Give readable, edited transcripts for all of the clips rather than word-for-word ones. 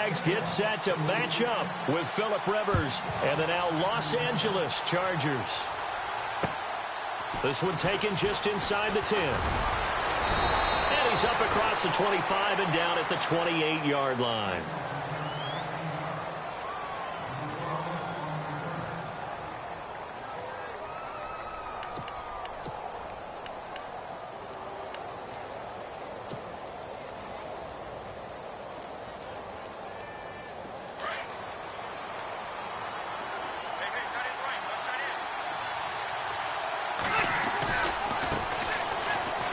Jags get set to match up with Phillip Rivers and the now Los Angeles Chargers. This one taken just inside the 10. And he's up across the 25 and down at the 28-yard line.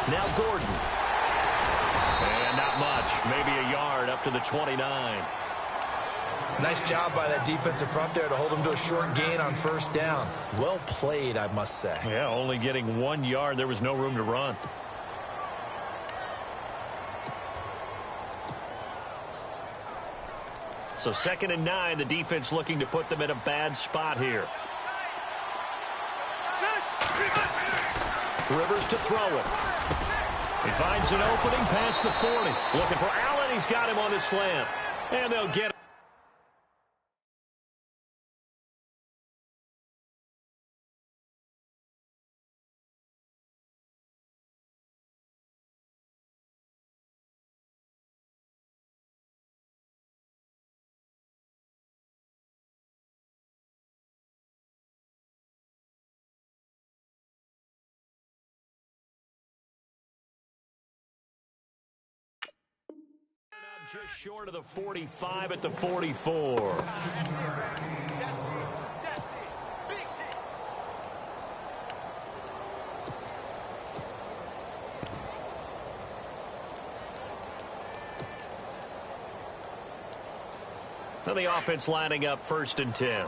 Now Gordon. And not much. Maybe a yard up to the 29. Nice job by that defensive front there to hold him to a short gain on first down. Well played, I must say. Yeah, only getting 1 yard. There was no room to run. So 2nd and 9, the defense looking to put them in a bad spot here. Rivers to throw it. He finds an opening past the 40. Looking for Allen. He's got him on his slant. And they'll get it. Just short of the 45 at the 44. So the offense lining up 1st and 10.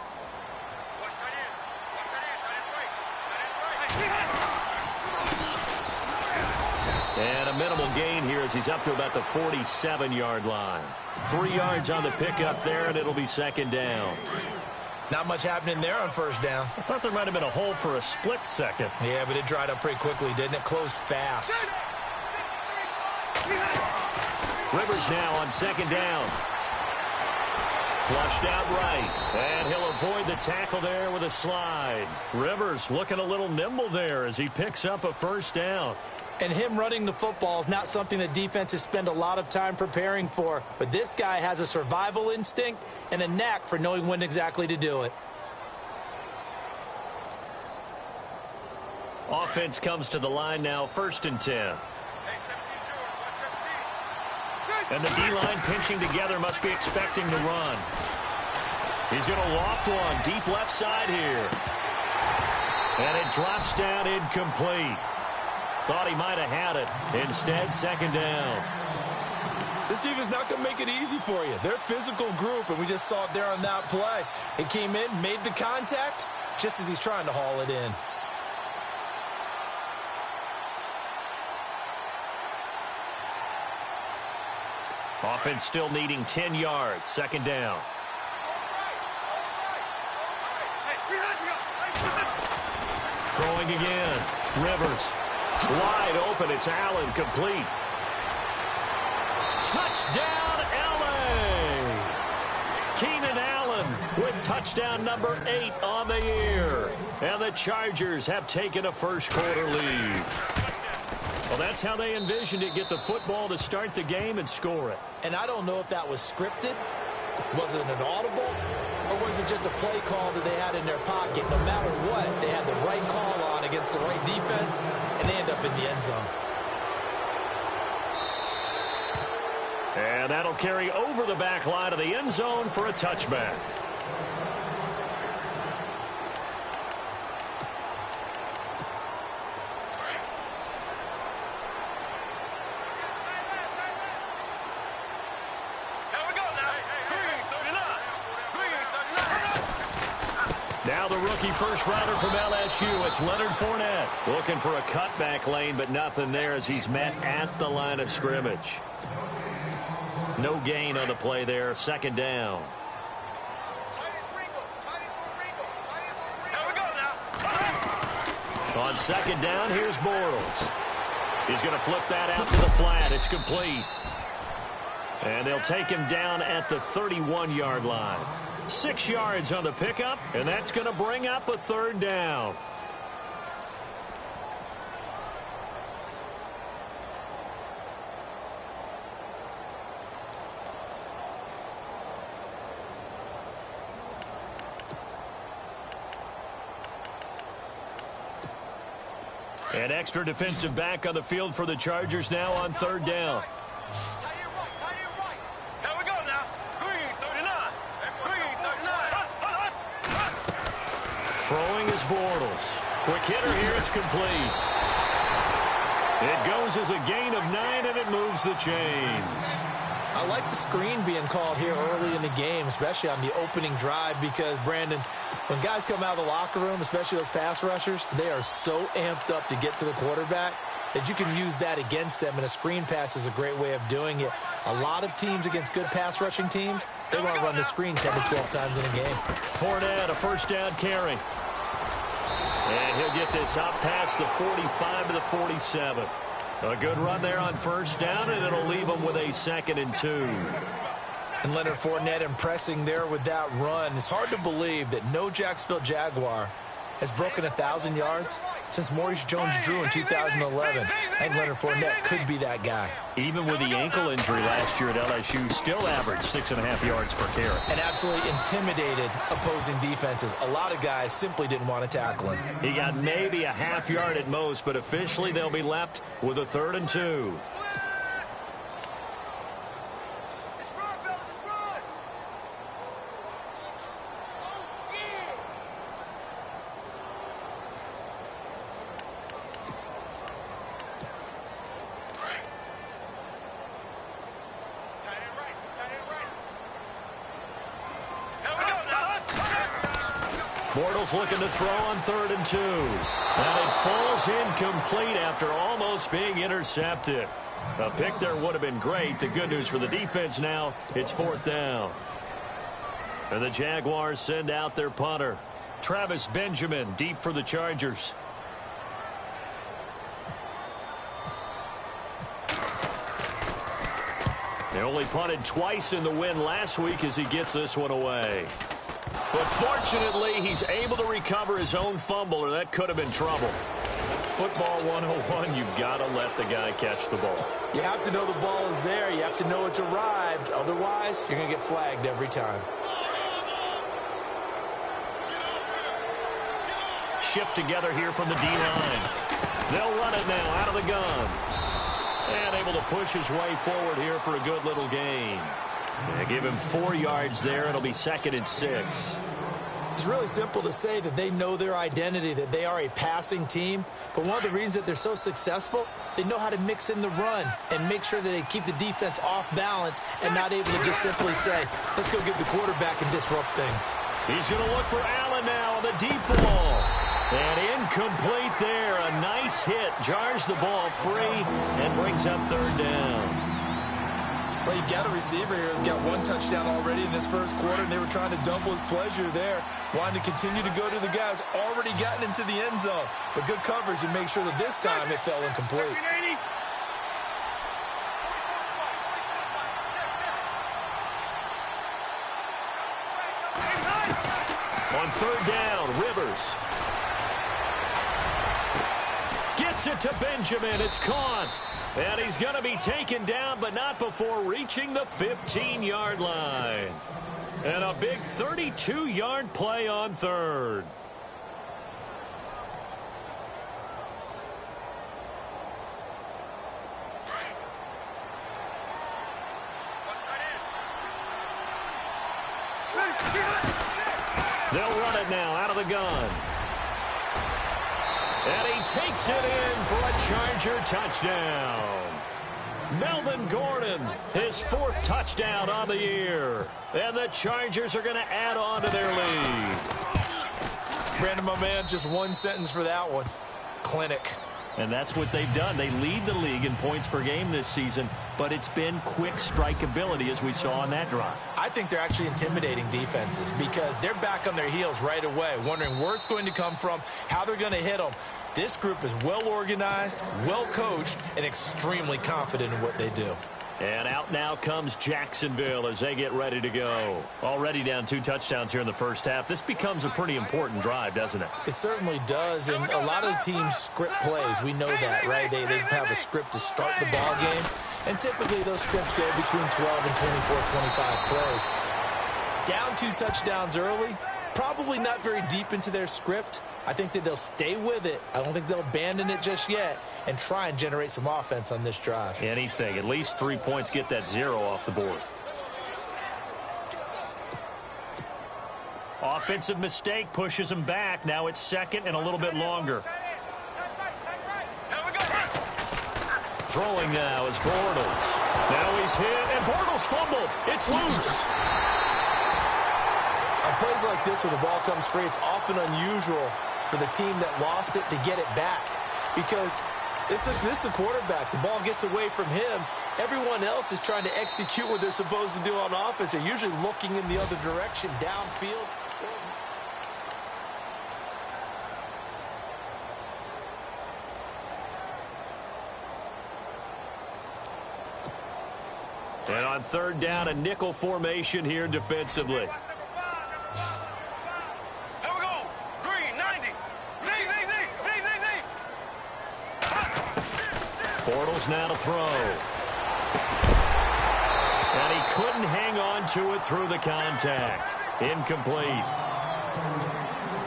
And a minimal gain here as he's up to about the 47-yard line. 3 yards on the pickup there, and it'll be 2nd down. Not much happening there on first down. I thought there might have been a hole for a split second. Yeah, but it dried up pretty quickly, didn't it? Closed fast. Rivers now on 2nd down. Flushed out right, and he'll avoid the tackle there with a slide. Rivers looking a little nimble there as he picks up a 1st down. And him running the football is not something that defenses spend a lot of time preparing for. But this guy has a survival instinct and a knack for knowing when exactly to do it. Offense comes to the line now, 1st and 10. And the D-line pinching together must be expecting to run. He's going to loft one deep left side here. And it drops down incomplete. Thought he might have had it. Instead, 2nd down. This defense is not going to make it easy for you. They're a physical group, and we just saw it there on that play. It came in, made the contact, just as he's trying to haul it in. Offense still needing 10 yards. 2nd down. Throwing again. Rivers. Wide open. It's Allen. Complete. Touchdown, L.A. Keenan Allen with touchdown number 8 on the year. And the Chargers have taken a first-quarter lead. Well, that's how they envisioned it. Get the football to start the game and score it. And I don't know if that was scripted. Was it an audible? Or was it just a play call that they had in their pocket? No matter what, they had the right call on against the right defense, and they end up in the end zone. And that'll carry over the back line of the end zone for a touchback. Now the rookie first-rounder from LSU, it's Leonard Fournette. Looking for a cutback lane, but nothing there as he's met at the line of scrimmage. No gain on the play there, 2nd down. On 2nd down, here's Bortles. He's going to flip that out to the flat. It's complete. And they'll take him down at the 31-yard line. 6 yards on the pickup, and that's going to bring up a third down. An extra defensive back on the field for the Chargers now on third down. Throwing is Bortles. Quick hitter here, it's complete. It goes as a gain of 9, and it moves the chains. I like the screen being called here early in the game, especially on the opening drive, because, Brandon, when guys come out of the locker room, especially those pass rushers, they are so amped up to get to the quarterback that you can use that against them, and a screen pass is a great way of doing it. A lot of teams against good pass rushing teams, they want to run the screen 10 to 12 times in a game. Fournette, a first down carry. And he'll get this up past the 45 to the 47. A good run there on first down, and it'll leave him with a 2nd and 2. And Leonard Fournette impressing there with that run. It's hard to believe that no Jacksonville Jaguar has broken 1,000 yards since Maurice Jones-Drew in 2011. And Leonard Fournette could be that guy. Even with the ankle injury last year at LSU, still averaged 6.5 yards per carry. And absolutely intimidated opposing defenses. A lot of guys simply didn't want to tackle him. He got maybe a half yard at most, but officially they'll be left with a 3rd and 2. Bortles looking to throw on 3rd and 2. And it falls incomplete after almost being intercepted. A pick there would have been great. The good news for the defense now, it's 4th down. And the Jaguars send out their punter. Travis Benjamin deep for the Chargers. They only punted twice in the win last week as he gets this one away. But fortunately, he's able to recover his own fumble, or that could have been trouble. Football 101, you've got to let the guy catch the ball. You have to know the ball is there. You have to know it's arrived. Otherwise, you're going to get flagged every time. Shift together here from the D-line. They'll run it now out of the gun. And able to push his way forward here for a good little gain. They give him 4 yards there. It'll be 2nd and 6. It's really simple to say that they know their identity, that they are a passing team. But one of the reasons that they're so successful, they know how to mix in the run and make sure that they keep the defense off balance and not able to just simply say, let's go get the quarterback and disrupt things. He's going to look for Allen now on the deep ball. And incomplete there. A nice hit. Jars the ball free and brings up 3rd down. Well, you've got a receiver here who's got 1 touchdown already in this first quarter, and they were trying to double his pleasure there, wanting to continue to go to the guys already gotten into the end zone. But good coverage and make sure that this time it fell incomplete. On 3rd down, Rivers gets it to Benjamin. It's caught. And he's going to be taken down, but not before reaching the 15-yard line. And a big 32-yard play on 3rd. They'll run it now out of the gun. And he takes it in for a Charger touchdown. Melvin Gordon, his 4th touchdown on the year. And the Chargers are going to add on to their lead. Brandon, my man, just 1 sentence for that one. Clinic. And that's what they've done. They lead the league in points per game this season, but it's been quick strike ability as we saw on that drive. I think they're actually intimidating defenses because they're back on their heels right away, wondering where it's going to come from, how they're going to hit them. This group is well organized, well coached, and extremely confident in what they do. And out now comes Jacksonville as they get ready to go. Already down 2 touchdowns here in the first half. This becomes a pretty important drive, doesn't it? It certainly does, and a lot of the teams script plays. We know that, right? They have a script to start the ball game, and typically those scripts go between 12 and 24, 25 plays. Down 2 touchdowns early, probably not very deep into their script. I think that they'll stay with it. I don't think they'll abandon it just yet and try and generate some offense on this drive. Anything. At least 3 points, get that 0 off the board. Offensive mistake pushes him back. Now it's second and a little bit longer. Throwing now is Bortles. Now he's hit, and Bortles fumbled. It's loose. On plays like this, when the ball comes free, it's often unusual for the team that lost it to get it back, because this is the quarterback. The ball gets away from him. Everyone else is trying to execute what they're supposed to do on offense. They're usually looking in the other direction, downfield. And on third down, a nickel formation here defensively. Bortles now to throw. And he couldn't hang on to it through the contact. Incomplete.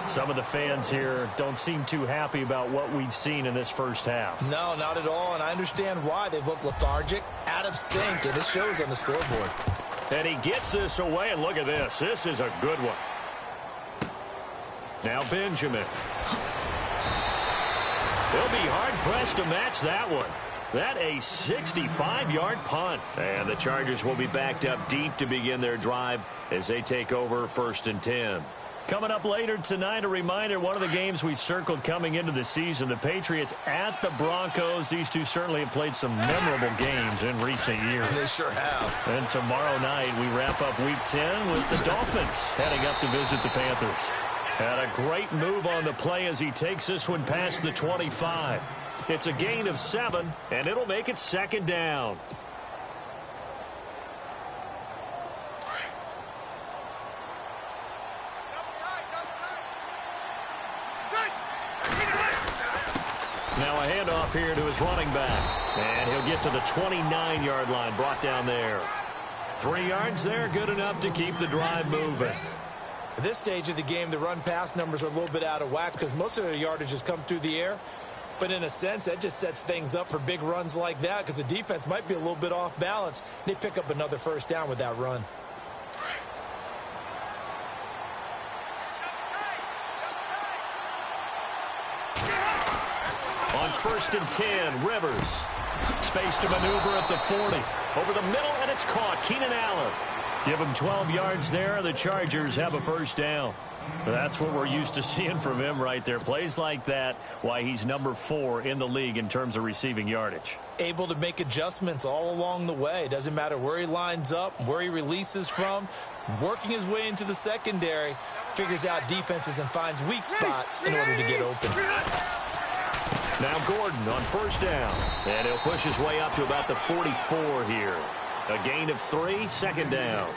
Some of the fans here don't seem too happy about what we've seen in this first half. No, not at all, and I understand why. They've looked lethargic, out of sync, and this shows on the scoreboard. And he gets this away, and look at this. This is a good one. Now Benjamin. They'll be hard-pressed to match that one. That a 65-yard punt. And the Chargers will be backed up deep to begin their drive as they take over 1st and 10. Coming up later tonight, a reminder, one of the games we circled coming into the season, the Patriots at the Broncos. These two certainly have played some memorable games in recent years. They sure have. And tomorrow night, we wrap up Week 10 with the Dolphins heading up to visit the Panthers. And a great move on the play as he takes this one past the 25. It's a gain of 7, and it'll make it 2nd down. Now a handoff here to his running back. And he'll get to the 29-yard line, brought down there. 3 yards there, good enough to keep the drive moving. At this stage of the game, the run-pass numbers are a little bit out of whack because most of their yardage has come through the air. But in a sense, that just sets things up for big runs like that because the defense might be a little bit off balance. They pick up another 1st down with that run. On 1st and 10, Rivers. Space to maneuver at the 40. Over the middle, and it's caught. Keenan Allen. Give him 12 yards there. The Chargers have a 1st down. That's what we're used to seeing from him right there. Plays like that, why he's number 4 in the league in terms of receiving yardage. Able to make adjustments all along the way. Doesn't matter where he lines up, where he releases from. Working his way into the secondary. Figures out defenses and finds weak spots in order to get open. Now Gordon on 1st down. And he'll push his way up to about the 44 here. A gain of 3, 2nd down.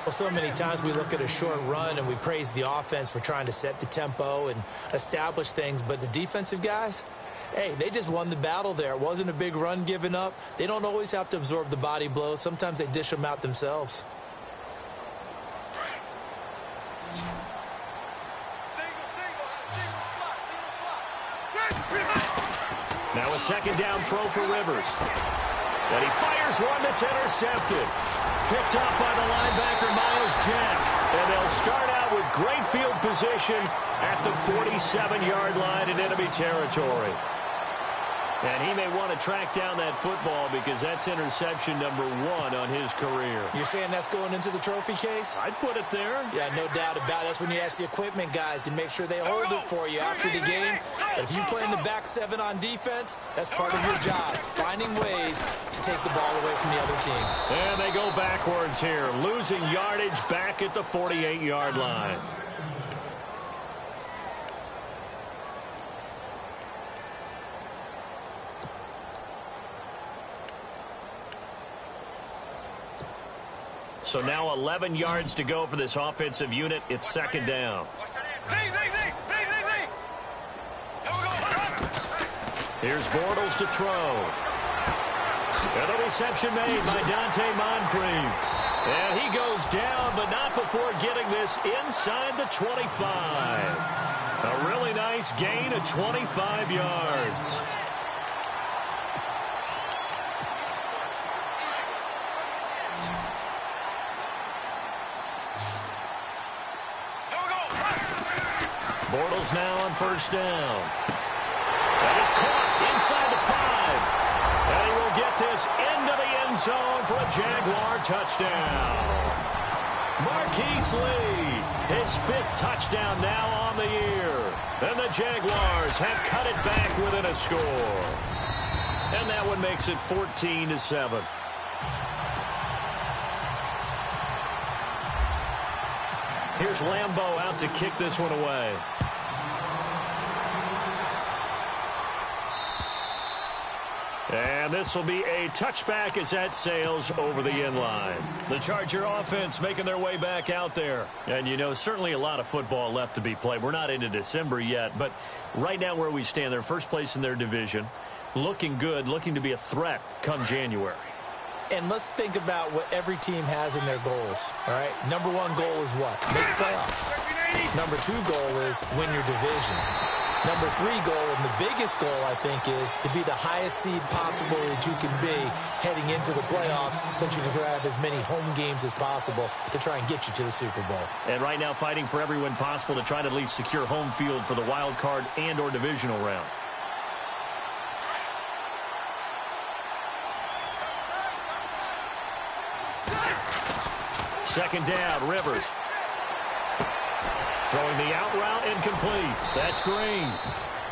Well, so many times we look at a short run and we praise the offense for trying to set the tempo and establish things, but the defensive guys, hey, they just won the battle there. It wasn't a big run given up. They don't always have to absorb the body blows. Sometimes they dish them out themselves. Now a 2nd down throw for Rivers. And he fires one that's intercepted. Picked up by the linebacker, Miles Jack. And they'll start out with great field position at the 47-yard line in enemy territory. And he may want to track down that football because that's interception number 1 on his career. You're saying that's going into the trophy case? I'd put it there. Yeah, no doubt about it. That's when you ask the equipment guys to make sure they hold it for you after the game. But if you play in the back 7 on defense, that's part of your job, finding ways to take the ball away from the other team. And they go backwards here, losing yardage back at the 48-yard line. So now 11 yards to go for this offensive unit. It's second down. Here's Bortles to throw. And the reception made by Dante Moncrief. And he goes down, but not before getting this inside the 25. A really nice gain of 25 yards. Bortles now on first down. That is caught inside the 5. And he will get this into the end zone for a Jaguar touchdown. Marquise Lee, his 5th touchdown now on the year. And the Jaguars have cut it back within a score. And that one makes it 14-7. Here's Lambeau out to kick this one away. And this will be a touchback as that sails over the end line. The Charger offense making their way back out there. And, you know, certainly a lot of football left to be played. We're not into December yet, but right now where we stand, they're first place in their division. Looking good, looking to be a threat come January. And let's think about what every team has in their goals, all right? Number 1 goal is what? Make the playoffs. Number 2 goal is win your division. Number 3 goal, and the biggest goal, I think, is to be the highest seed possible that you can be heading into the playoffs so that you can have as many home games as possible to try and get you to the Super Bowl. And right now fighting for every win possible to try to at least secure home field for the wild card and or divisional round. Second down, Rivers. Throwing the out route incomplete. That's Green.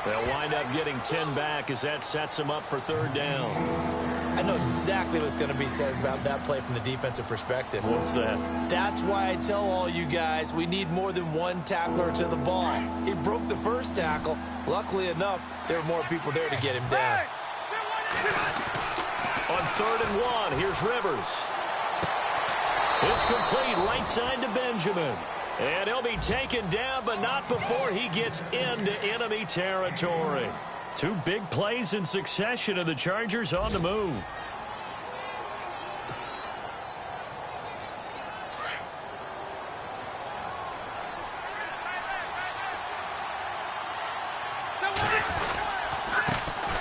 They'll wind up getting 10 back as that sets them up for third down. I know exactly what's going to be said about that play from the defensive perspective. What's that? That's why I tell all you guys we need more than one tackler to the ball. He broke the first tackle. Luckily enough, there were more people there to get him down. On 3rd and 1, here's Rivers. It's complete right side to Benjamin. And he'll be taken down, but not before he gets into enemy territory. 2 big plays in succession, and the Chargers on the move.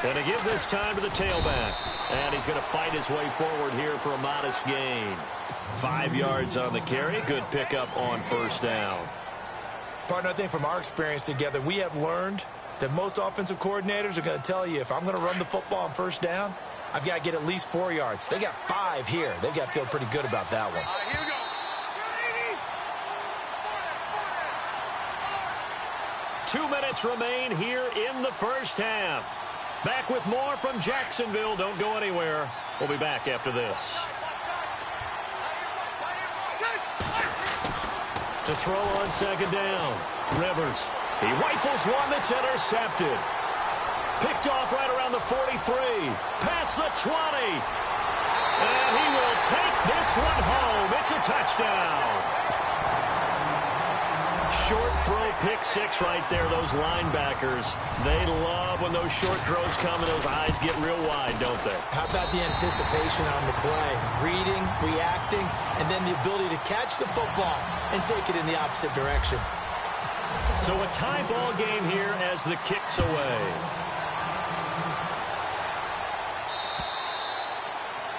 Going to give this time to the tailback. And he's going to fight his way forward here for a modest gain. 5 yards on the carry. Good pickup on first down. Partner, I think from our experience together, we have learned that most offensive coordinators are going to tell you, if I'm going to run the football on first down, I've got to get at least 4 yards. They got 5 here. They've got to feel pretty good about that one. Here we go. 2 minutes remain here in the first half. Back with more from Jacksonville. Don't go anywhere. We'll be back after this. To throw on second down. Rivers. He rifles one that's intercepted. Picked off right around the 43. Past the 20. And he will take this one home. It's a touchdown. Short throw, pick 6 right there. Those linebackers, they love when those short throws come and those eyes get real wide, don't they? How about the anticipation on the play? Reading, reacting, and then the ability to catch the football and take it in the opposite direction. So a tie ball game here as the kick's away.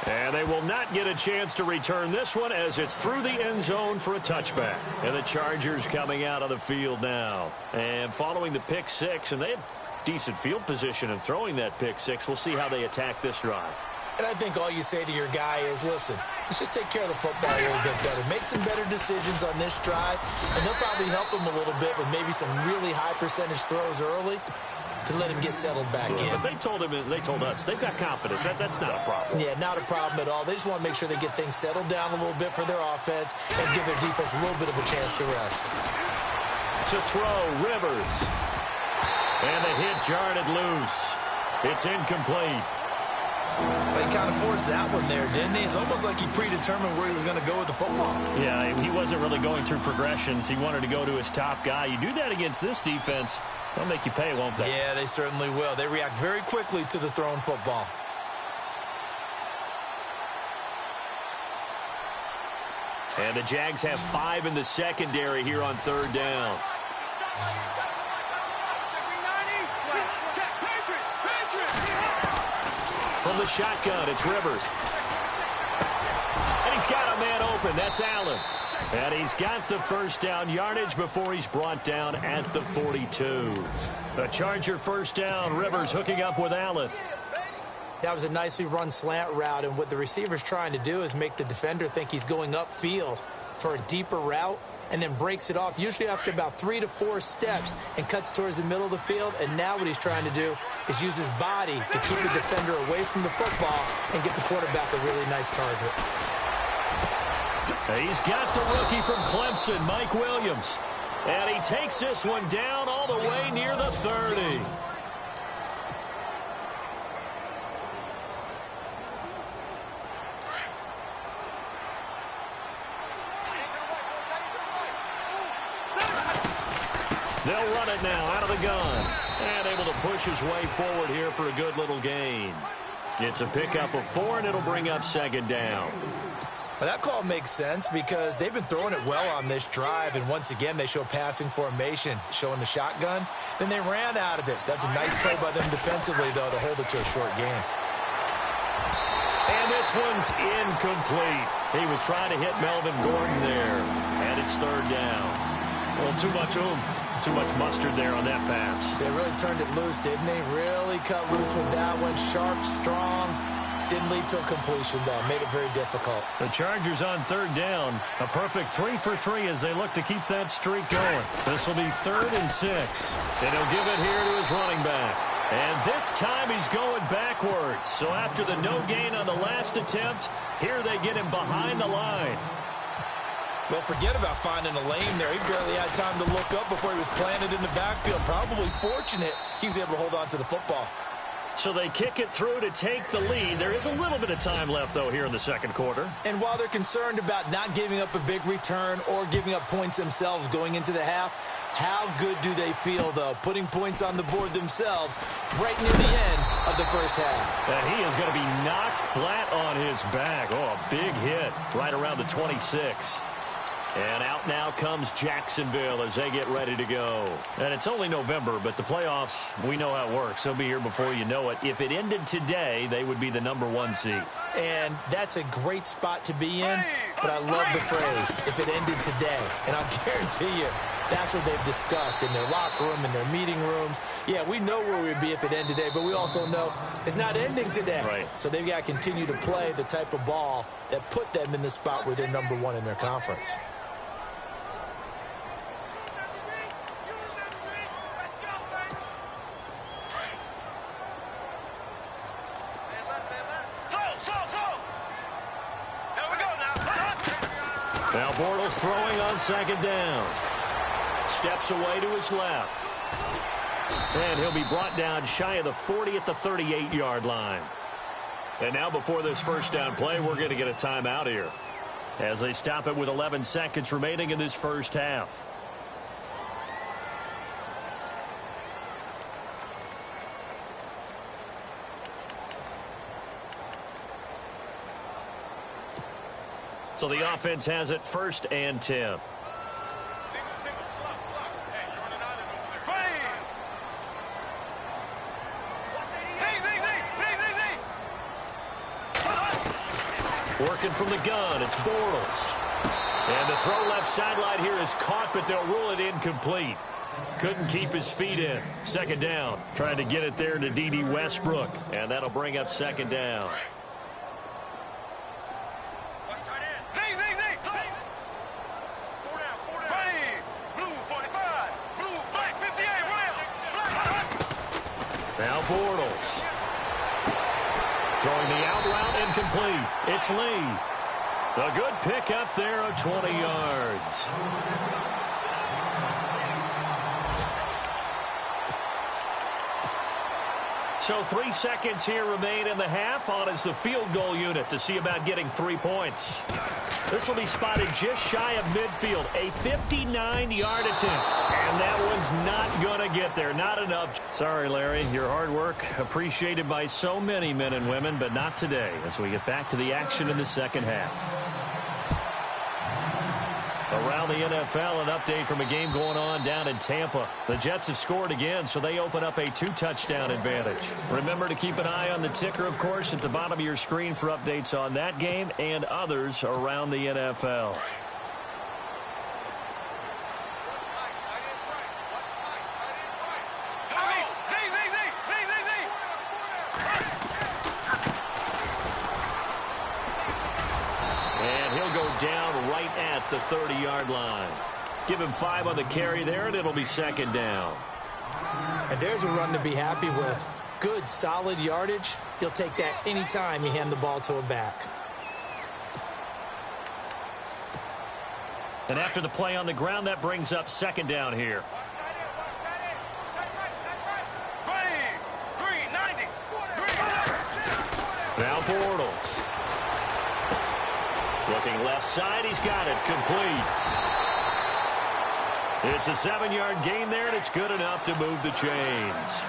And they will not get a chance to return this one as it's through the end zone for a touchback. And the Chargers coming out of the field now. And following the pick 6, and they have decent field position in throwing that pick 6. We'll see how they attack this drive. And I think all you say to your guy is, listen, let's just take care of the football a little bit better. Make some better decisions on this drive, and they'll probably help him a little bit with maybe some really high percentage throws early to let him get settled back in. But they told us they've got confidence. That's not a problem. Yeah, not a problem at all. They just want to make sure they get things settled down a little bit for their offense and give their defense a little bit of a chance to rest. To throw, Rivers. And the hit jarred it loose. It's incomplete. So he kind of forced that one there, didn't he? It's almost like he predetermined where he was going to go with the football. Yeah, he wasn't really going through progressions. He wanted to go to his top guy. You do that against this defense, they'll make you pay, won't they? Yeah, they certainly will. They react very quickly to the thrown football. And the Jags have 5 in the secondary here on 3rd down. From the shotgun, it's Rivers. And he's got a man open. That's Allen. And he's got the first down yardage before he's brought down at the 42. The Charger first down. Rivers hooking up with Allen. That was a nicely run slant route, and what the receiver's trying to do is make the defender think he's going upfield for a deeper route and then breaks it off, usually after about 3 to 4 steps, and cuts towards the middle of the field. And now what he's trying to do is use his body to keep the defender away from the football and get the quarterback a really nice target. He's got the rookie from Clemson, Mike Williams. And he takes this one down all the way near the 30. They'll run it now out of the gun. And able to push his way forward here for a good little gain. It's a pickup of 4, and it'll bring up 2nd down. Well, that call makes sense because they've been throwing it well on this drive, and once again they show passing formation, showing the shotgun. Then they ran out of it. That's a nice play by them defensively, though, to hold it to a short gain. And this one's incomplete. He was trying to hit Melvin Gordon there, and it's 3rd down. Well, too much oomph, too much mustard there on that pass. They really turned it loose, didn't they? Really cut loose with that one. Sharp, strong. Didn't lead to a completion, though. Made it very difficult. The Chargers on 3rd down. A perfect 3 for 3 as they look to keep that streak going. This will be 3rd and 6. And he'll give it here to his running back. And this time he's going backwards. So after the no gain on the last attempt, here they get him behind the line. Well, forget about finding a lane there. He barely had time to look up before he was planted in the backfield. Probably fortunate he was able to hold on to the football. So they kick it through to take the lead. There is a little bit of time left, though, here in the 2nd quarter. And while they're concerned about not giving up a big return or giving up points themselves going into the half, how good do they feel, though, putting points on the board themselves right near the end of the first half? And he is going to be knocked flat on his back. Oh, a big hit right around the 26. And out now comes Jacksonville as they get ready to go. And it's only November, but the playoffs, we know how it works. They'll be here before you know it. If it ended today, they would be the #1 seed. And that's a great spot to be in, but I love the phrase, if it ended today. And I'll guarantee you, that's what they've discussed in their locker room, in their meeting rooms. Yeah, we know where we'd be if it ended today, but we also know it's not ending today. Right. So they've got to continue to play the type of ball that put them in the spot where they're #1 in their conference. Now Bortles throwing on 2nd down. Steps away to his left. And he'll be brought down shy of the 40 at the 38-yard line. And now before this first down play, we're going to get a timeout here as they stop it with 11 seconds remaining in this first half. So the offense has it 1st and 10. Working from the gun, it's Bortles. And the throw left sideline here is caught, but they'll rule it incomplete. Couldn't keep his feet in. 2nd down. Trying to get it there to D.D. Westbrook. And that'll bring up 2nd down. Now Bortles. Throwing the out route incomplete. It's Lee. A good pick up there of 20 yards. So 3 seconds here remain in the half. On is the field goal unit to see about getting 3 points. This will be spotted just shy of midfield. A 59-yard attempt. And that one's not going to get there. Not enough. Sorry, Larry. Your hard work appreciated by so many men and women, but not today as we get back to the action in the second half. Around the NFL, an update from a game going on down in Tampa. The Jets have scored again, so they open up a 2-touchdown advantage. Remember to keep an eye on the ticker, of course, at the bottom of your screen for updates on that game and others around the NFL. The 30-yard line. Give him 5 on the carry there, and it'll be second down. And there's a run to be happy with. Good, solid yardage. He'll take that anytime you hand the ball to a back. And after the play on the ground, that brings up second down here. Now Bortles. Looking left side, he's got it, complete. It's a 7-yard gain there, and it's good enough to move the chains.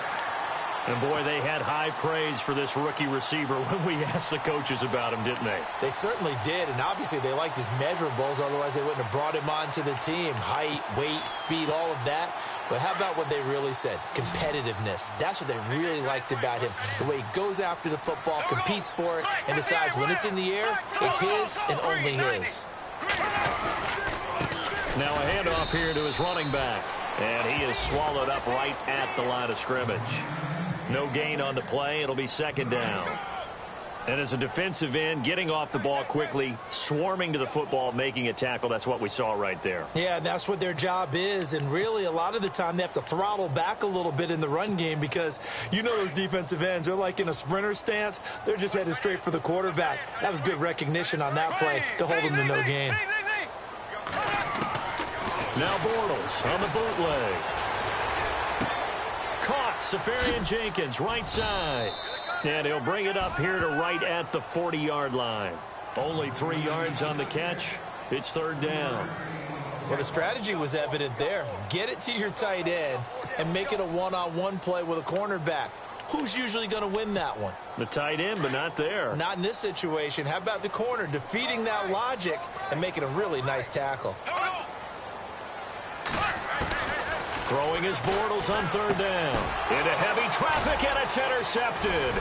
And, boy, they had high praise for this rookie receiver when we asked the coaches about him, didn't they? They certainly did, and obviously they liked his measurables, otherwise they wouldn't have brought him onto the team. Height, weight, speed, all of that. But how about what they really said? Competitiveness. That's what they really liked about him. The way he goes after the football, competes for it, and decides when it's in the air, it's his and only his. Now a handoff here to his running back. And he is swallowed up right at the line of scrimmage. No gain on the play. It'll be second down. And as a defensive end, getting off the ball quickly, swarming to the football, making a tackle, that's what we saw right there. Yeah, that's what their job is. And really, a lot of the time, they have to throttle back a little bit in the run game because you know those defensive ends, they're like in a sprinter stance. They're just headed straight for the quarterback. That was good recognition on that play to hold them to no gain. Now Bortles on the bootleg. Caught. Safarian-Jenkins, right side. And he'll bring it up here to right at the 40-yard line. Only 3 yards on the catch. It's third down. Well, the strategy was evident there. Get it to your tight end and make it a one-on-one play with a cornerback. Who's usually going to win that one? The tight end, but not there. Not in this situation. How about the corner defeating that logic and making a really nice tackle? Throwing his Bortles on third down. Into heavy traffic, and it's intercepted.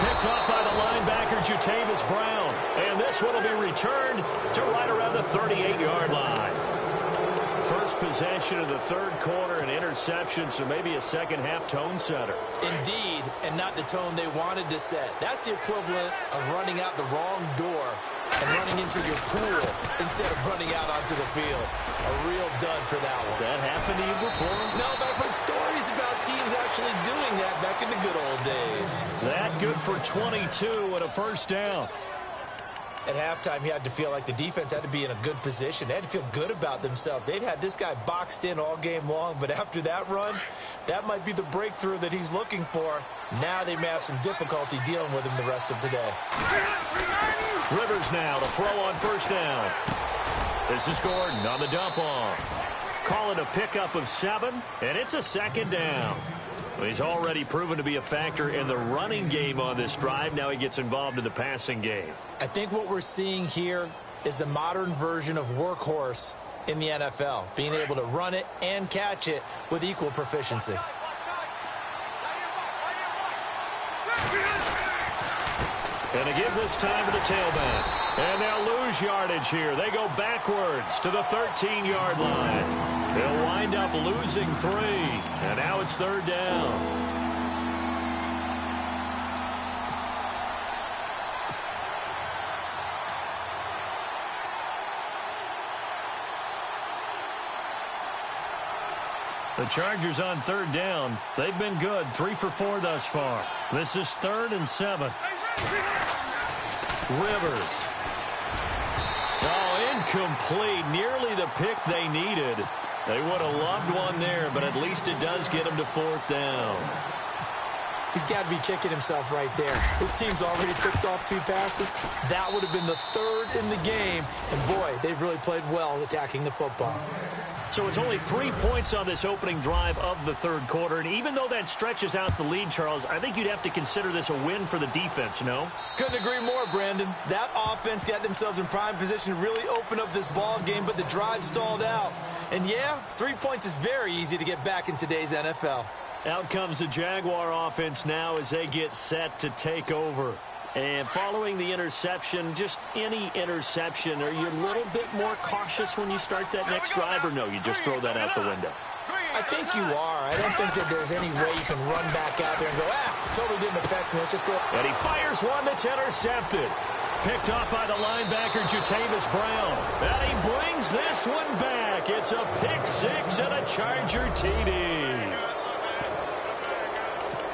Picked off by the linebacker, Jatavis Brown. And this one will be returned to right around the 38-yard line. First possession of the third quarter, an interception, so maybe a second-half tone setter. Indeed, and not the tone they wanted to set. That's the equivalent of running out the wrong door and running into your pool instead of running out onto the field. A real dud for that one. Has that happened to you before? No, but I've heard stories about teams actually doing that back in the good old days. That good for 22 and a first down. At halftime, you had to feel like the defense had to be in a good position. They had to feel good about themselves. They'd had this guy boxed in all game long, but after that run, that might be the breakthrough that he's looking for. Now they may have some difficulty dealing with him the rest of today. Rivers now to throw on first down. This is Gordon on the dump off. Call it a pickup of 7, and it's a second down. He's already proven to be a factor in the running game on this drive. Now he gets involved in the passing game. I think what we're seeing here is the modern version of workhorse in the NFL, being able to run it and catch it with equal proficiency. And to give this time to the tailback. And they'll lose yardage here. They go backwards to the 13-yard line. They'll wind up losing 3. And now it's third down. The Chargers on third down. They've been good. 3 for 4 thus far. This is 3rd and 7. Rivers. Oh, incomplete. Nearly the pick they needed. They would have loved one there, but at least it does get them to 4th down. He's got to be kicking himself right there. His team's already picked off 2 passes. That would have been the 3rd in the game. And, boy, they've really played well attacking the football. So it's only 3 points on this opening drive of the 3rd quarter. And even though that stretches out the lead, Charles, I think you'd have to consider this a win for the defense, no? Couldn't agree more, Brandon. That offense got themselves in prime position to really open up this ball game, but the drive stalled out. And, yeah, 3 points is very easy to get back in today's NFL. Out comes the Jaguar offense now as they get set to take over. And following the interception, just any interception, are you a little bit more cautious when you start that next drive, or no, you just throw that out the window? I think you are. I don't think that there's any way you can run back out there and go, totally didn't affect me. Let's just go. And he fires one that's intercepted. Picked up by the linebacker, Jatavis Brown. And he brings this one back. It's a pick 6 and a Charger TD.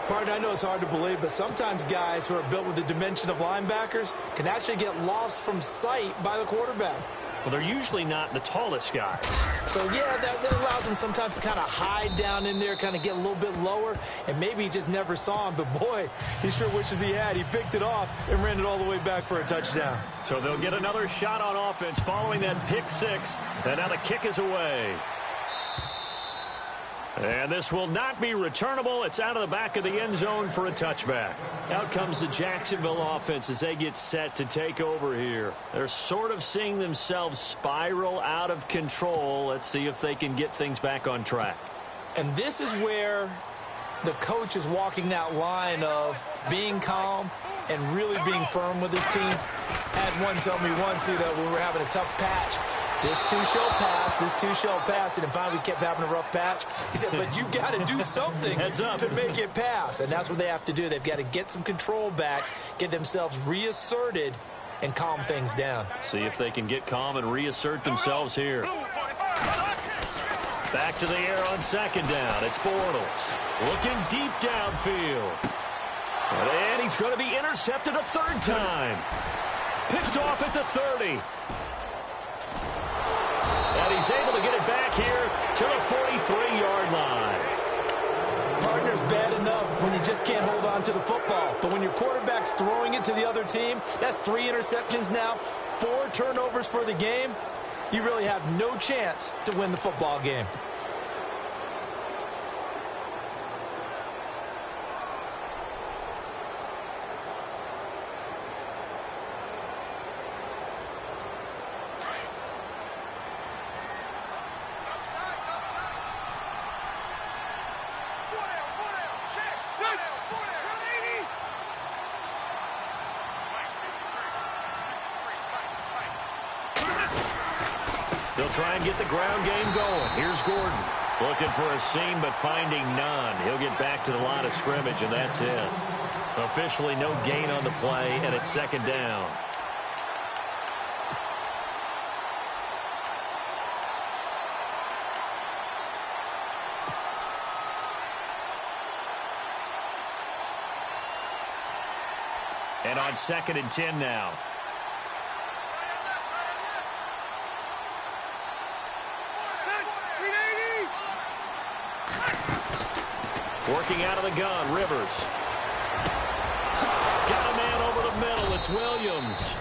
Partner, I know it's hard to believe, but sometimes guys who are built with the dimension of linebackers can actually get lost from sight by the quarterback. Well, they're usually not the tallest guys. So, yeah, that allows them sometimes to kind of hide down in there, kind of get a little bit lower, and maybe he just never saw him. But, boy, he sure wishes he had. He picked it off and ran it all the way back for a touchdown. So they'll get another shot on offense following that pick 6, and now the kick is away. And this will not be returnable. It's out of the back of the end zone for a touchback. Out comes the Jacksonville offense as they get set to take over here. They're sort of seeing themselves spiral out of control. Let's see if they can get things back on track. And this is where the coach is walking that line of being calm and really being firm with his team. Had one tell me once, we were having a tough patch. This too shall pass, this too shall pass, and finally we kept having a rough patch. He said, but you've got to do something to make it pass, and that's what they have to do. They've got to get some control back, get themselves reasserted, and calm things down. See if they can get calm and reassert themselves here. Back to the air on 2nd down. It's Bortles looking deep downfield. And he's going to be intercepted a 3rd time. Picked off at the 30. And he's able to get it back here to the 43-yard line. Partner's bad enough when you just can't hold on to the football. But when your quarterback's throwing it to the other team, that's 3 interceptions now, 4 turnovers for the game. You really have no chance to win the football game. They'll try and get the ground game going. Here's Gordon. Looking for a seam, but finding none. He'll get back to the line of scrimmage, and that's it. Officially no gain on the play, and it's 2nd down. And on 2nd and 10 now. Working out of the gun, Rivers. Got a man over the middle. It's Williams.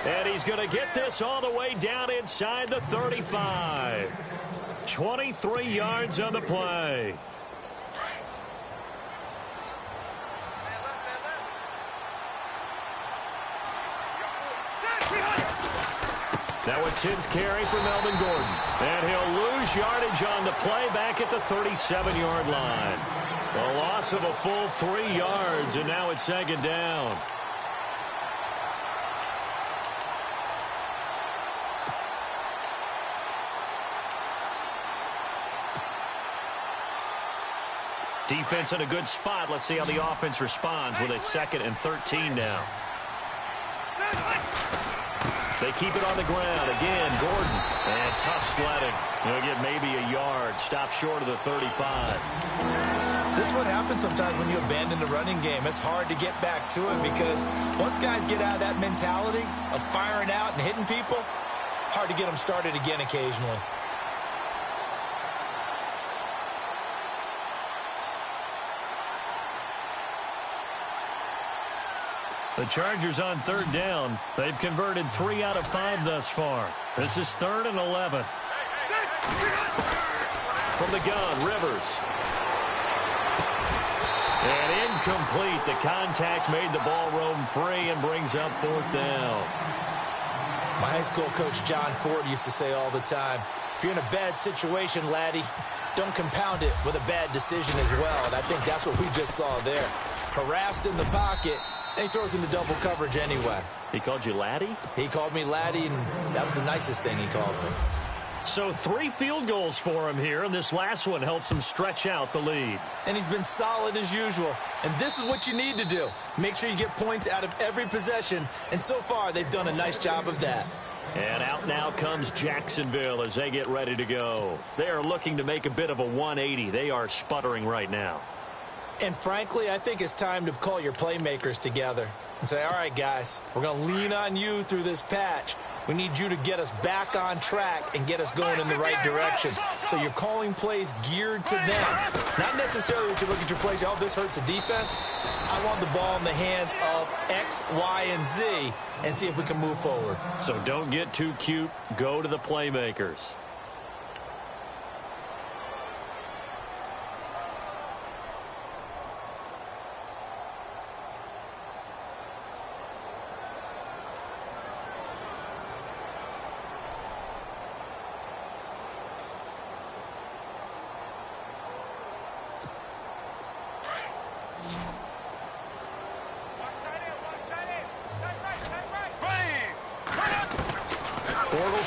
And he's going to get this all the way down inside the 35. 23 yards on the play. Now a 10th carry for Melvin Gordon. And he'll lose yardage on the play back at the 37-yard line. A loss of a full 3 yards, and now it's 2nd down. Defense in a good spot. Let's see how the offense responds with a 2nd and 13 now. They keep it on the ground. Again, Gordon. And tough sledding. He'll get maybe a yard. Stop short of the 35. This is what happens sometimes when you abandon the running game. It's hard to get back to it because once guys get out of that mentality of firing out and hitting people, hard to get them started again occasionally. The Chargers on third down. They've converted 3 out of 5 thus far. This is 3rd and 11. From the gun, Rivers. And incomplete. The contact made the ball roam free and brings up 4th down. My high school coach, John Ford, used to say all the time, if you're in a bad situation, laddie, don't compound it with a bad decision as well. And I think that's what we just saw there. Harassed in the pocket, and he throws into double coverage anyway. He called you laddie? He called me laddie, and that was the nicest thing he called me. So 3 field goals for him here, and this last one helps him stretch out the lead. And he's been solid as usual. And this is what you need to do. Make sure you get points out of every possession. And so far, they've done a nice job of that. And out now comes Jacksonville as they get ready to go. They are looking to make a bit of a 180. They are sputtering right now. And frankly, I think it's time to call your playmakers together and say, all right, guys, we're going to lean on you through this patch. We need you to get us back on track and get us going in the right direction. So you're calling plays geared to them. Not necessarily that you look at your plays, oh, this hurts the defense. I want the ball in the hands of X, Y, and Z and see if we can move forward. So don't get too cute. Go to the playmakers.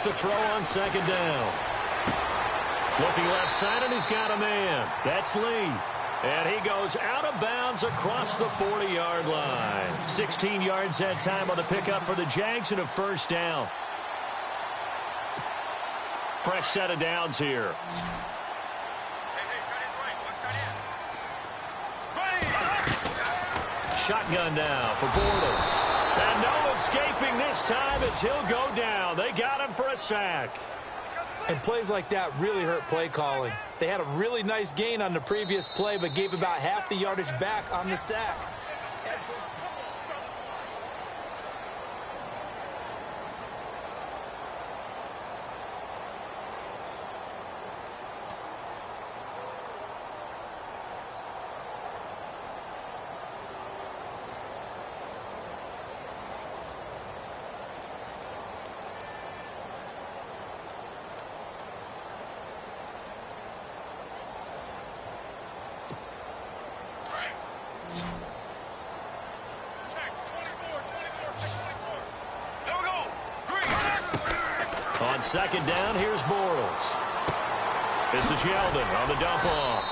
To throw on 2nd down. Looking left side, and he's got a man. That's Lee. And he goes out of bounds across the 40-yard line. 16 yards that time on the pickup for the Jags and a 1st down. Fresh set of downs here. Shotgun now for Bortles. And no escaping this time as he'll go down. They got him for a sack. And plays like that really hurt play calling. They had a really nice gain on the previous play, but gave about half the yardage back on the sack. Excellent. On 2nd down, here's Bortles. This is Yeldon on the dump off.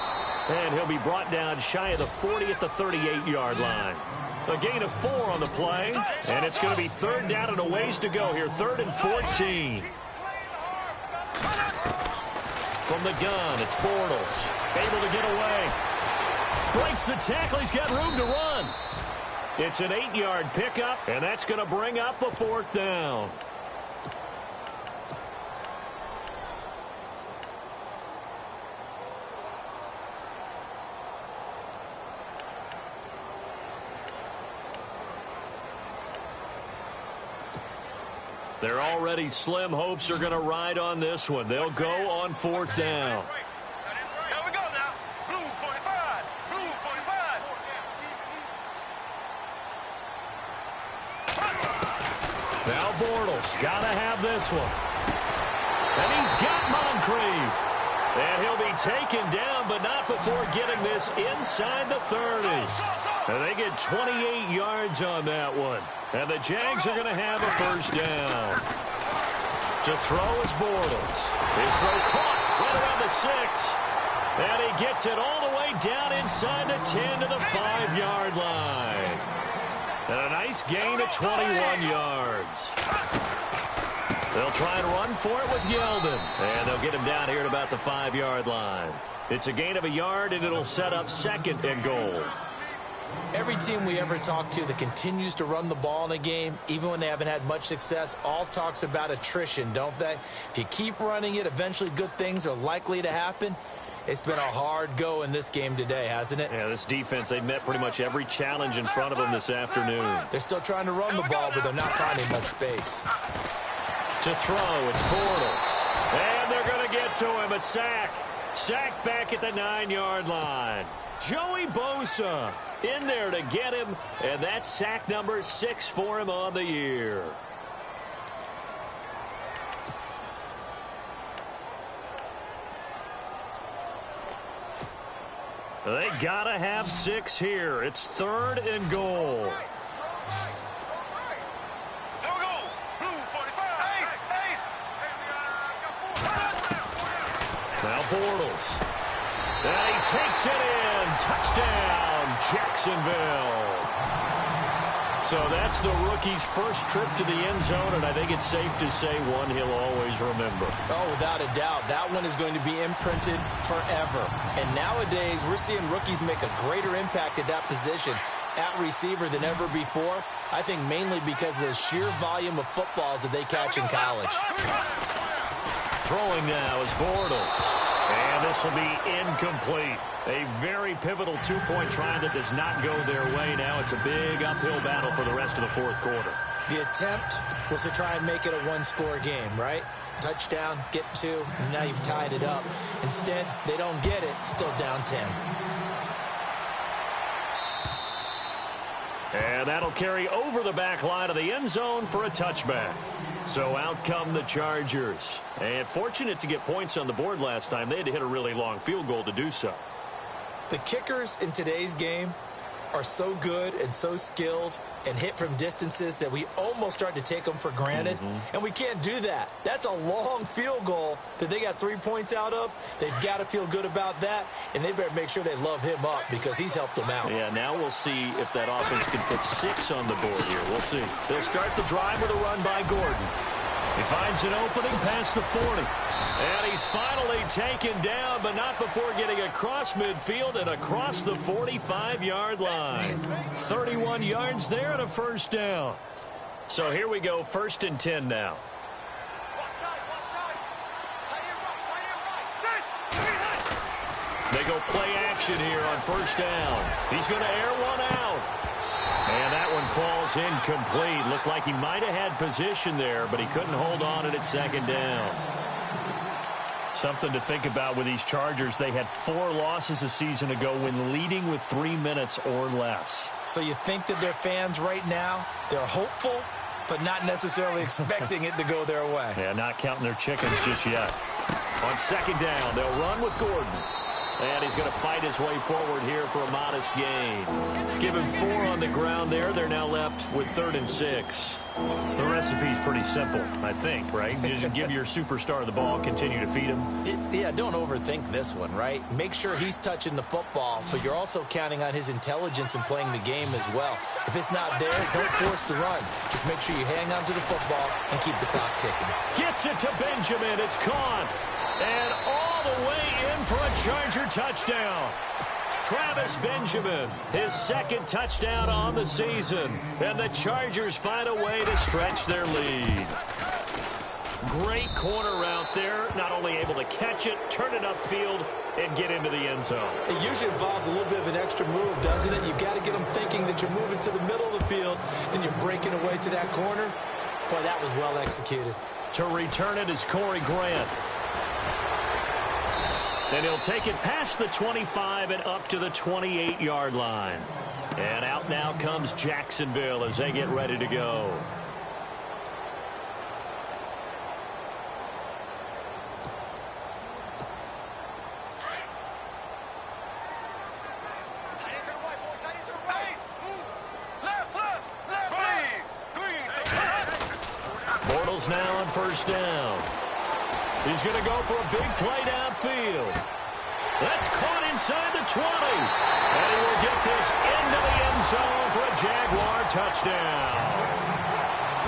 And he'll be brought down shy of the 40 at the 38-yard line. A gain of 4 on the play. And it's going to be 3rd down and a ways to go here. 3rd and 14. From the gun, it's Bortles. Able to get away. Breaks the tackle. He's got room to run. It's an 8-yard pickup, and that's going to bring up a 4th down. They're already slim hopes are going to ride on this one. They'll go on 4th down. Here we go now. Blue 45. Blue 45. Now Bortles got to have this one. And he's got Moncrief. And he'll be taken down, but not before getting this inside the 30. And they get 28 yards on that one. And the Jags are going to have a 1st down. To throw is Bortles. His throw caught right around the 6. And he gets it all the way down inside the 10 to the 5-yard line. And a nice gain of 21 yards. They'll try and run for it with Yeldon. And they'll get him down here at about the 5-yard line. It's a gain of a yard, and it'll set up 2nd and goal. Every team we ever talk to that continues to run the ball in a game, even when they haven't had much success, all talks about attrition, don't they? If you keep running it, eventually good things are likely to happen. It's been a hard go in this game today, hasn't it? Yeah, this defense, they've met pretty much every challenge in front of them this afternoon. They're still trying to run the ball, but they're not finding much space. To throw, it's Bortles. And they're going to get to him, a sack. Sacked back at the 9-yard line. Joey Bosa in there to get him, and that's sack number 6 for him on the year. They gotta have 6 here. It's 3rd and goal. Now Bortles. And he takes it in. Touchdown, Jacksonville. So that's the rookie's first trip to the end zone, and I think it's safe to say one he'll always remember. Oh, without a doubt. That one is going to be imprinted forever. And nowadays, we're seeing rookies make a greater impact at that position at receiver than ever before. I think mainly because of the sheer volume of footballs that they catch in college. Throwing now is Bortles. And this will be incomplete. A very pivotal two-point try that does not go their way. Now it's a big uphill battle for the rest of the fourth quarter. The attempt was to try and make it a one-score game, right? Touchdown, get 2, and now you've tied it up. Instead, they don't get it, still down 10. And that'll carry over the back line of the end zone for a touchback. So out come the Chargers. And fortunate to get points on the board last time. They had to hit a really long field goal to do so. The kickers in today's game are so good and so skilled and hit from distances that we almost start to take them for granted. And we can't do that. That's a long field goal that they got 3 points out of. They've got to feel good about that, and they better make sure they love him up because he's helped them out. Yeah, now we'll see if that offense can put 6 on the board here. We'll see. They'll start the drive with a run by Gordon. He finds an opening past the 40. And he's finally taken down, but not before getting across midfield and across the 45-yard line. 31 yards there and a first down. So here we go, 1st and 10 now. They go play action here on 1st down. He's going to air one out. And that one falls incomplete. Looked like he might have had position there, but he couldn't hold on at 2nd down. Something to think about with these Chargers. They had 4 losses a season ago when leading with 3 minutes or less. So you think that their fans right now, they're hopeful, but not necessarily expecting it to go their way. Yeah, not counting their chickens just yet. On 2nd down, they'll run with Gordon. And he's going to fight his way forward here for a modest gain. Give him 4 on the ground there. They're now left with 3rd and 6. The recipe's pretty simple, I think, right? Just give your superstar the ball, continue to feed him. Yeah, don't overthink this one, right? Make sure he's touching the football, but you're also counting on his intelligence in playing the game as well. If it's not there, don't force the run. Just make sure you hang on to the football and keep the clock ticking. Gets it to Benjamin. It's caught. And all the way in for a Charger touchdown. Travis Benjamin, his 2nd touchdown on the season. And the Chargers find a way to stretch their lead. Great corner out there. Not only able to catch it, turn it upfield, and get into the end zone. It usually involves a little bit of an extra move, doesn't it? You've got to get them thinking that you're moving to the middle of the field and you're breaking away to that corner. Boy, that was well executed. To return it is Corey Grant. And he'll take it past the 25 and up to the 28-yard line. And out now comes Jacksonville as they get ready to go. Bortles now on 1st down. He's going to go for a big play downfield. That's caught inside the 20. And he will get this into the end zone for a Jaguar touchdown.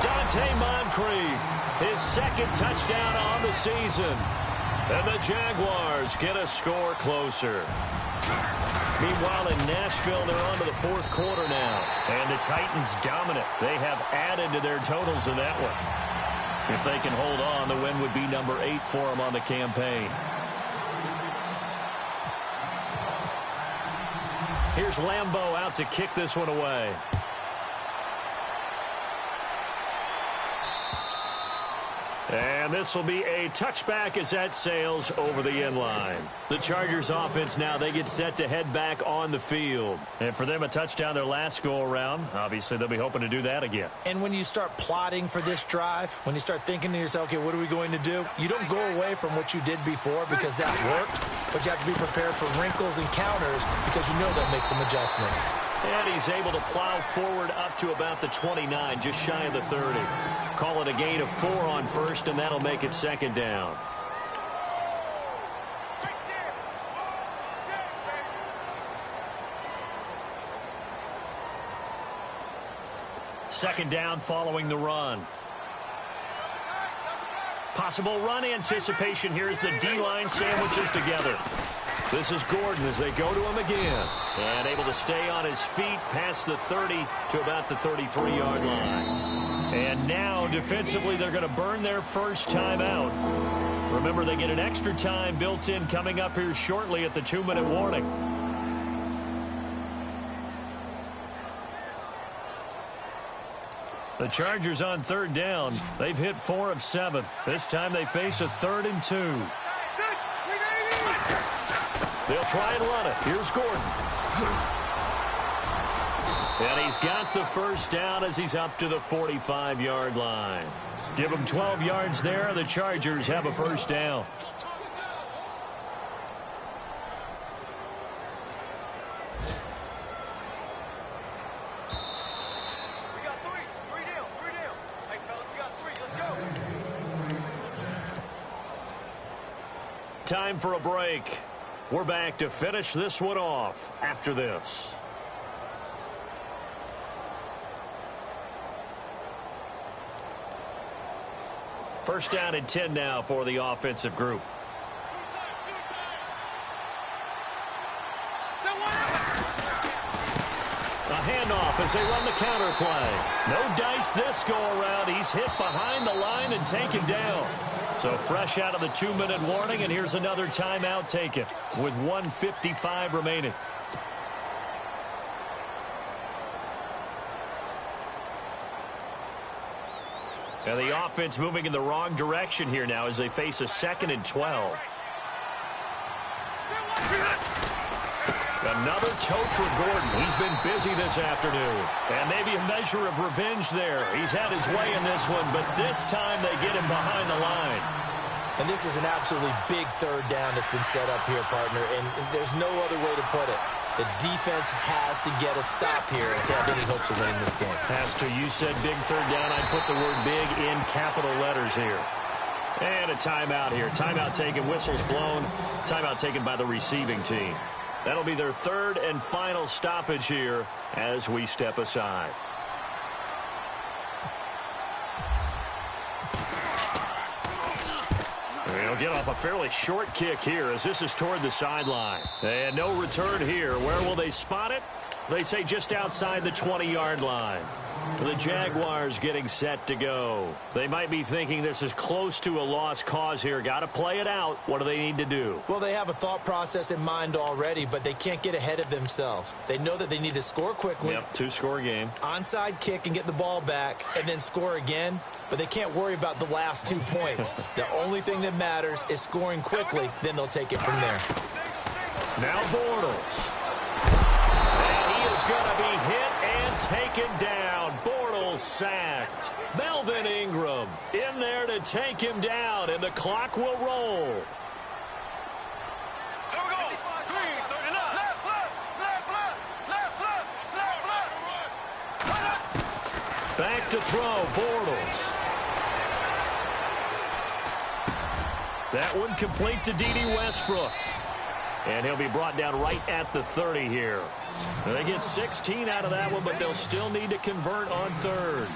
Dante Moncrief, his 2nd touchdown on the season. And the Jaguars get a score closer. Meanwhile, in Nashville, they're on to the 4th quarter now. And the Titans dominant. They have added to their totals in that one. If they can hold on, the win would be number 8 for them on the campaign. Here's Lambeau out to kick this one away. And this will be a touchback as that sails over the end line. The Chargers offense now, they get set to head back on the field. And for them, a touchdown their last go-around. Obviously, they'll be hoping to do that again. And when you start plotting for this drive, when you start thinking to yourself, okay, what are we going to do? You don't go away from what you did before because that worked, but you have to be prepared for wrinkles and counters because you know they'll make some adjustments. And he's able to plow forward up to about the 29, just shy of the 30. Call it a gain of 4 on first, and that'll make it second down. Second down following the run. Possible run anticipation here as the D-line sandwiches together. This is Gordon as they go to him again. And able to stay on his feet past the 30 to about the 33-yard line. And now, defensively, they're going to burn their first time out. Remember, they get an extra time built in coming up here shortly at the 2-minute warning. The Chargers on third down. They've hit 4 of 7. This time they face a 3rd and 2. They'll try and run it. Here's Gordon. And he's got the first down as he's up to the 45-yard line. Give him 12 yards there. The Chargers have a first down. We got 3. 3 down. 3 down. Hey, fellas, we got 3. Let's go. Time for a break. We're back to finish this one off after this. First down and 10 now for the offensive group. A handoff as they run the counter play. No dice this go around. He's hit behind the line and taken down. So fresh out of the 2-minute warning, and here's another timeout taken with 1:55 remaining. And the offense moving in the wrong direction here now as they face a 2nd and 12. Another tote for Gordon. He's been busy this afternoon. And maybe a measure of revenge there. He's had his way in this one, but this time they get him behind the line. And this is an absolutely big third down that's been set up here, partner, and there's no other way to put it. The defense has to get a stop here to have any hopes of winning this game. Has to. You said big third down. I put the word big in capital letters here. And a timeout here. Timeout taken, whistles blown. Timeout taken by the receiving team. That'll be their third and final stoppage here as we step aside. They'll get off a fairly short kick here as this is toward the sideline. And no return here. Where will they spot it? They say just outside the 20-yard line. The Jaguars getting set to go. They might be thinking this is close to a lost cause here. Got to play it out. What do they need to do? Well, they have a thought process in mind already, but they can't get ahead of themselves. They know that they need to score quickly. Yep, 2-score game. Onside kick and get the ball back and then score again. But they can't worry about the last 2 points. The only thing that matters is scoring quickly. Then they'll take it from there. Now Bortles. And he is going to be hit and taken down. Bortles sacked. Melvin Ingram in there to take him down, and the clock will roll. Here we go. Green, 39. Left, left, left, left, left, left, left, left. Back to throw, Bortles. That one complete to D.D. Westbrook. And he'll be brought down right at the 30 here. They get 16 out of that one, but they'll still need to convert on third.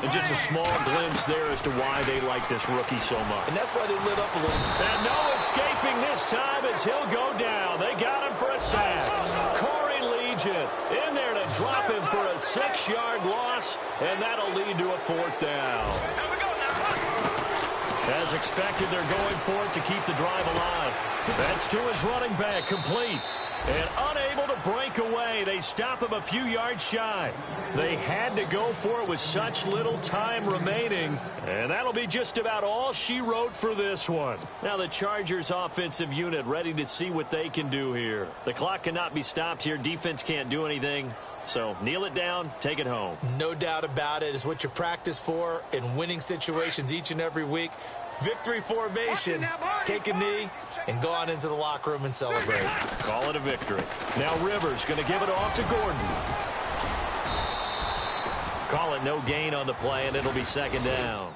And just a small glimpse there as to why they like this rookie so much. And that's why they lit up a little. And no escaping this time as he'll go down. They got him for a sack. Corey Legion in there to drop him for a 6-yard loss, and that'll lead to a 4th down. Here we go now. As expected, they're going for it to keep the drive alive. That's to his running back, complete. And unable to break away. They stop him a few yards shy. They had to go for it with such little time remaining. And that'll be just about all she wrote for this one. Now the Chargers offensive unit ready to see what they can do here. The clock cannot be stopped here. Defense can't do anything. So kneel it down, take it home. No doubt about it. It's what you practice for in winning situations each and every week. Victory formation. Take a knee and go on into the locker room and celebrate. Call it a victory. Now Rivers going to give it off to Gordon. Call it no gain on the play, and it'll be second down.